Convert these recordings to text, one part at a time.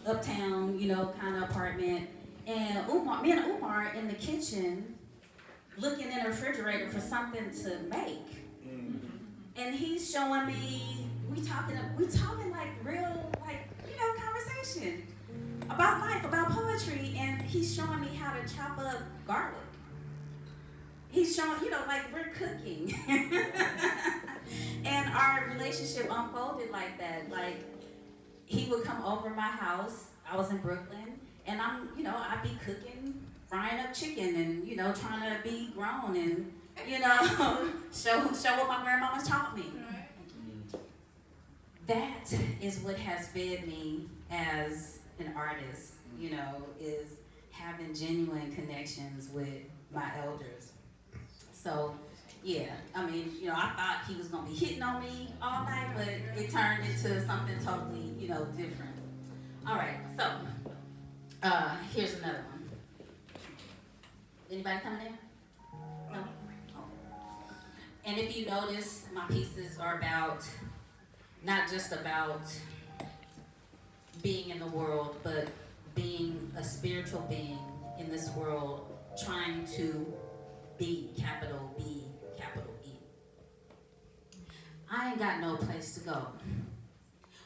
uptown, kind of apartment. And me and Umar in the kitchen looking in the refrigerator for something to make. And he's showing me, we talking like real, conversation about life, about poetry, and he's showing me how to chop up garlic. He's showing, like we're cooking. And our relationship unfolded like that. Like, he would come over my house. I was in Brooklyn, and I'd be cooking, frying up chicken, and trying to be grown, and show what my grandmama taught me. That is what has fed me as an artist. Is having genuine connections with my elders. So, yeah, I thought he was gonna be hitting on me all night, but it turned into something totally, different. All right, so here's another one. Anybody coming in? No? Oh. And if you notice, my pieces are not just about being in the world, but being a spiritual being in this world, trying to be, capital B, capital E. I ain't got no place to go.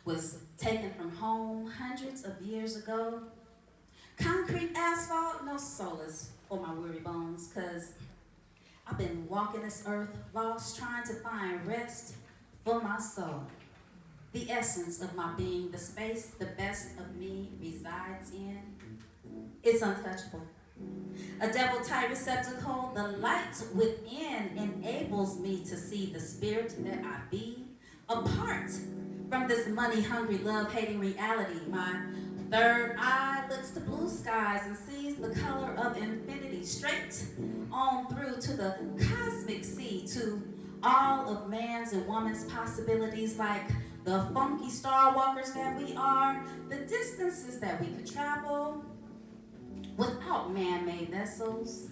Was taken from home hundreds of years ago. Concrete asphalt, no solace for my weary bones, cause I've been walking this earth lost, trying to find rest for my soul. The essence of my being, the space the best of me resides in. It's untouchable. A devil-type receptacle, the light within enables me to see the spirit that I be. Apart from this money-hungry, love-hating reality, my third eye looks to blue skies and sees the color of infinity, straight on through to the cosmic sea, to all of man's and woman's possibilities, like the funky star walkers that we are, the distances that we could travel without man-made vessels.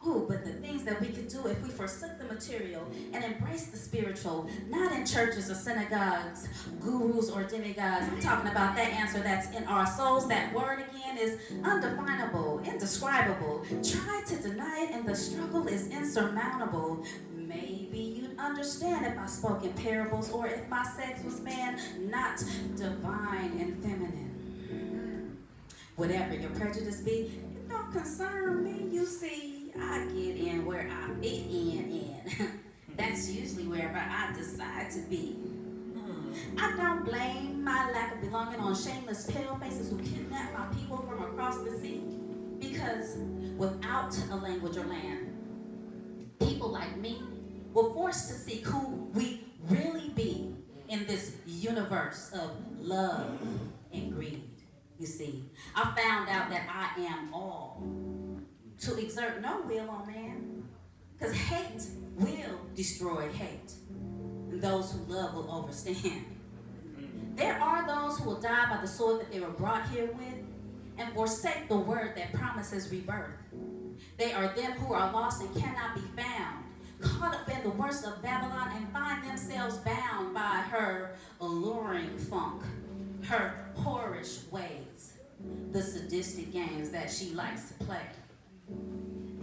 Ooh, but the things that we could do if we forsook the material and embraced the spiritual, not in churches or synagogues, gurus or demigods. I'm talking about that answer that's in our souls. That word again is undefinable, indescribable. Try to deny it and the struggle is insurmountable. Maybe you'd understand if I spoke in parables, or if my sex was man, not divine and feminine. Whatever your prejudice be, it don't concern me, you see. I get in where I fit in. That's usually wherever I decide to be. I don't blame my lack of belonging on shameless pale faces who kidnap my people from across the sea. Because without a language or land, people like me were forced to seek who we really be in this universe of love and greed. You see, I found out that I am all, to exert no will on man, because hate will destroy hate, and those who love will overstand. There are those who will die by the sword that they were brought here with, and forsake the word that promises rebirth. They are them who are lost and cannot be found, caught up in the worst of Babylon, and find themselves bound by her alluring funk, her whorish ways, the sadistic games that she likes to play.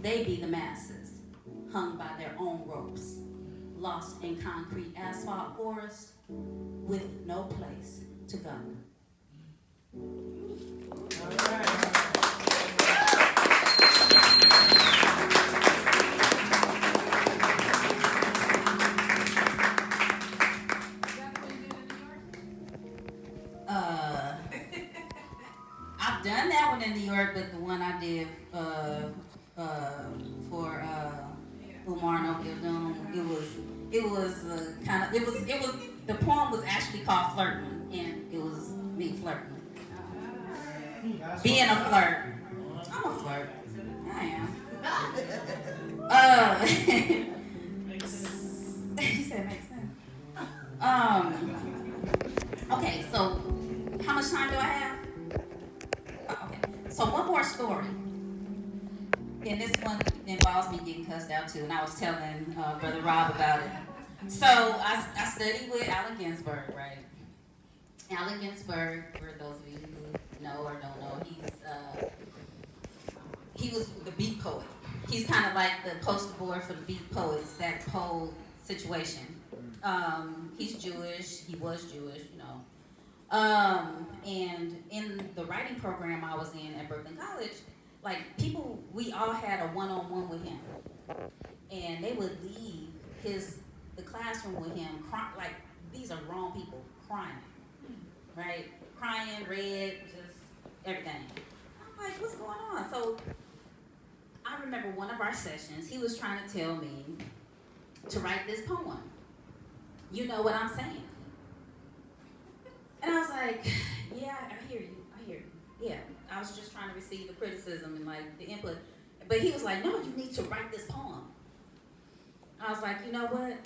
They be the masses, hung by their own ropes, lost in concrete asphalt forest, with no place to go. All right. I've done that one in New York, but the one I did for Umar and Oakdale Doom, it was the poem was actually called Flirting, and it was me flirting. Being a flirt. I'm a flirt. I am. He said it makes sense. Okay, so how much time do I have? Okay, so one more story. And this one involves me getting cussed out too, and I was telling Brother Rob about it. So I studied with Allen Ginsberg, right? Allen Ginsberg, for those of you who know or don't know, he was the beat poet. He's kind of like the poster boy for the beat poets, that whole situation. He's Jewish. He was Jewish, you know. And in the writing program I was in at Brooklyn College, like we all had a one-on-one with him, and they would leave the classroom with him, like these are grown people crying, right? Crying, red, just everything. I'm like, what's going on? So I remember one of our sessions, he was trying to tell me to write this poem. You know what I'm saying? And I was like, yeah, I hear you. Yeah, I was just trying to receive the criticism and like the input. But he was like, no, you need to write this poem. I was like, you know what?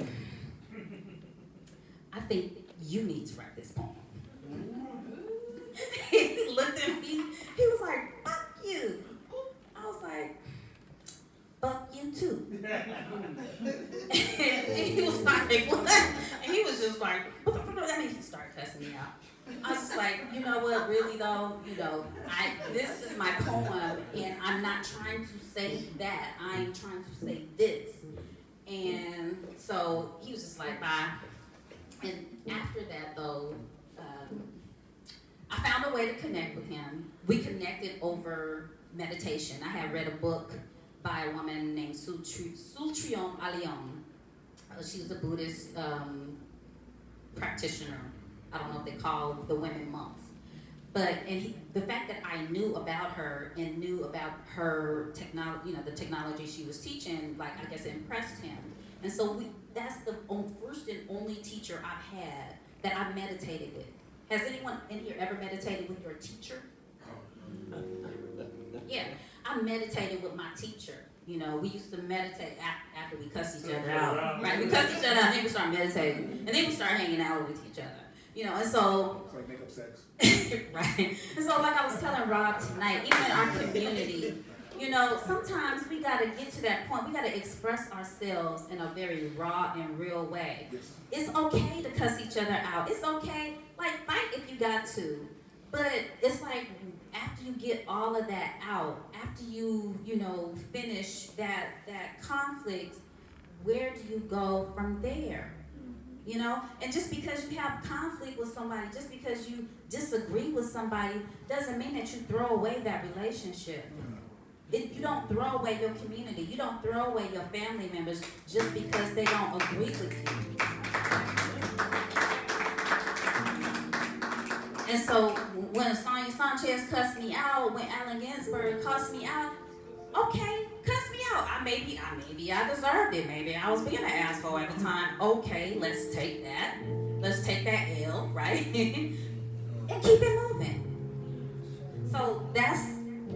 I think you need to write this poem. He looked at me, he was like, fuck you. I was like, fuck you too. And he was like, what? And he was just like, what the fuck does that mean? He started cussing me out. I was just like, you know what, really though, this is my poem, and I'm not trying to say that. I'm trying to say this. And so he was just like, bye. And after that though, I found a way to connect with him. We connected over meditation. I had read a book by a woman named Sultrion Alion. She was a Buddhist practitioner. I don't know if they call the women monks. But the fact that I knew about her and knew about her technology, the technology she was teaching, like I guess it impressed him. And so that's the first and only teacher I've had that I meditated with. Has anyone in here ever meditated with your teacher? Yeah, I meditated with my teacher. We used to meditate after we cussed each other out. Right? We cussed each other out, and then we started meditating. And then we started hanging out with each other. And so... It's like makeup sex. Right. And so like I was telling Rob tonight, even in our community, sometimes we got to get to that point. We got to express ourselves in a very raw and real way. Yes. It's okay to cuss each other out. It's okay. Like, fight if you got to. But it's like, after you get all of that out, after you, finish that conflict, where do you go from there? And just because you have conflict with somebody, just because you disagree with somebody, doesn't mean that you throw away that relationship. You don't throw away your community. You don't throw away your family members just because they don't agree with you. And so when Sonia Sanchez cussed me out, when Allen Ginsberg cussed me out, okay, cuss me out. Maybe I deserved it. Maybe I was being an asshole at the time. Okay, let's take that. Let's take that L, right? And keep it moving. So that's,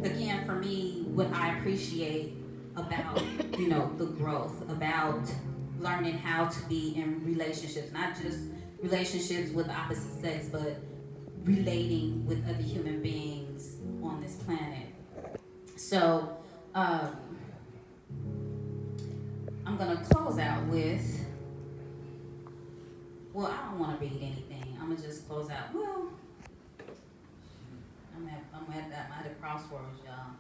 again, for me, what I appreciate about, the growth, about learning how to be in relationships, not just relationships with the opposite sex, but relating with other human beings on this planet. So, I'm going to close out with, I don't want to read anything. I'm going to just close out. I'm at a crossroads, y'all.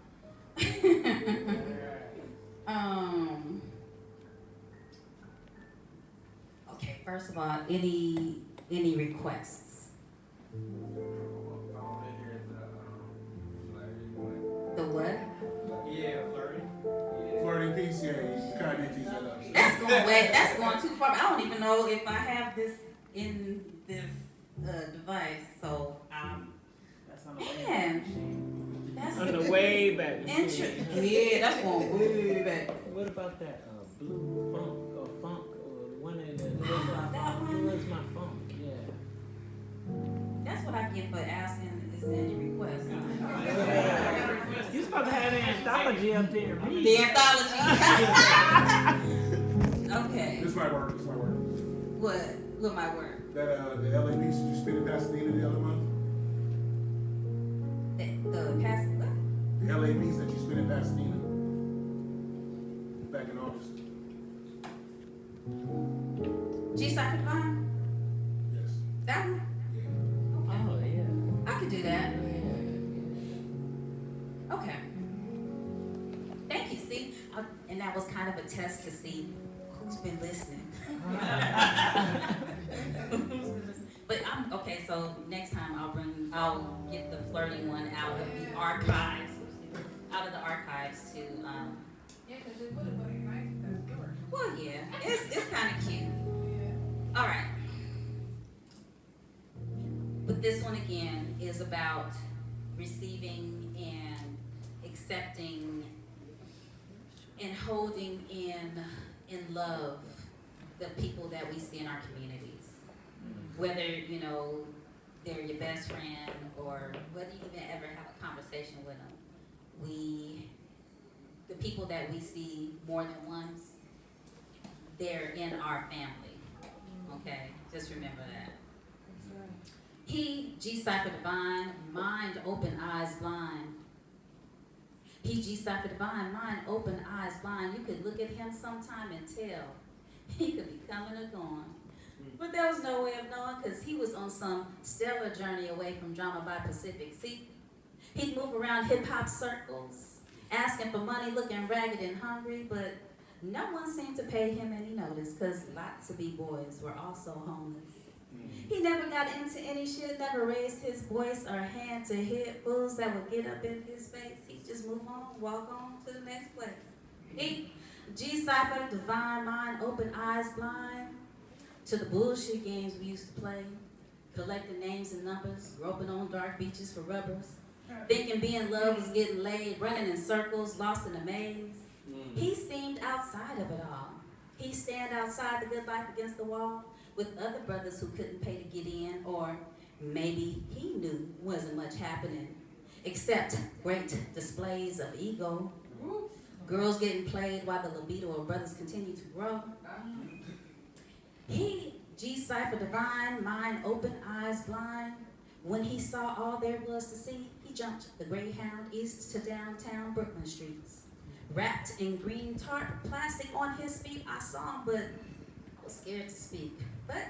Okay, first of all, any requests? The what? Yeah, flirting. Flirting piece, yeah, you kind of tease that up. That's going too far. I don't even know if I have this in this device, so That's on that's the way back. Yeah, that's going way back. What about that blue funk or one of the that one? Where's my funk? Yeah. That's what I get for asking is any request. You supposed to have an anthology up there. The anthology. Okay. This might work. What might work? That the LA piece you spent in Pasadena the other month? The past what? The LA piece that you spent in Pasadena back in August. G-Cypher Divine? Yes. That one? Yeah. Oh, yeah. I could do that. Yeah. And that was kind of a test to see who's been listening. But okay, so next time I'll get the flirting one out of the archives to, Yeah, because it would have been nice if that's yours. well, yeah, it's kind of cute. Yeah. All right. But this one again is about receiving and accepting and holding in love the people that we see in our communities. Whether, you know, they're your best friend or whether you even ever have a conversation with them. The people that we see more than once, they're in our family. Okay? Just remember that. He, G-Cipher Divine, mind open, eyes blind. He, G-Cipher Divine, mind open, eyes blind. You could look at him sometime and tell he could be coming or going. But there was no way of knowing because he was on some stellar journey away from Drama by Pacific. See, he'd move around hip-hop circles, asking for money, looking ragged and hungry, but no one seemed to pay him any notice because lots of B-boys were also homeless. He never got into any shit, never raised his voice or hand to hit fools that would get up in his face. He'd just move on, walk on to the next place. He, G-Cipher, divine mind, open eyes blind, to the bullshit games we used to play, collecting names and numbers, groping on dark beaches for rubbers, thinking being loved was getting laid, running in circles, lost in a maze. He seemed outside of it all. He stand outside the good life against the wall with other brothers who couldn't pay to get in, or maybe he knew wasn't much happening, except great displays of ego, girls getting played while the libido of brothers continue to grow. He, G-Cipher Divine, mind open, eyes blind. When he saw all there was to see, he jumped the Greyhound east to downtown Brooklyn streets. Wrapped in green tarp, plastic on his feet, I saw him, but I was scared to speak. But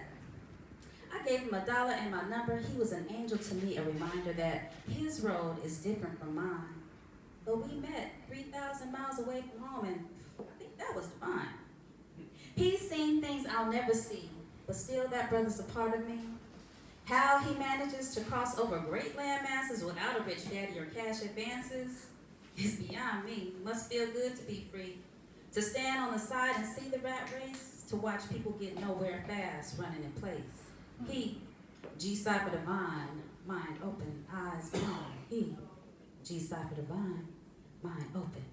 I gave him $1 and my number. He was an angel to me, a reminder that his road is different from mine. But we met 3,000 miles away from home, and I think that was divine. He's seen things I'll never see, but still that brother's a part of me. How he manages to cross over great land masses without a rich daddy or cash advances is beyond me. Must feel good to be free. To stand on the side and see the rat race, to watch people get nowhere fast, running in place. He, G-Cipher Divine, mind open, eyes blind. He, G-Cipher Divine, mind open,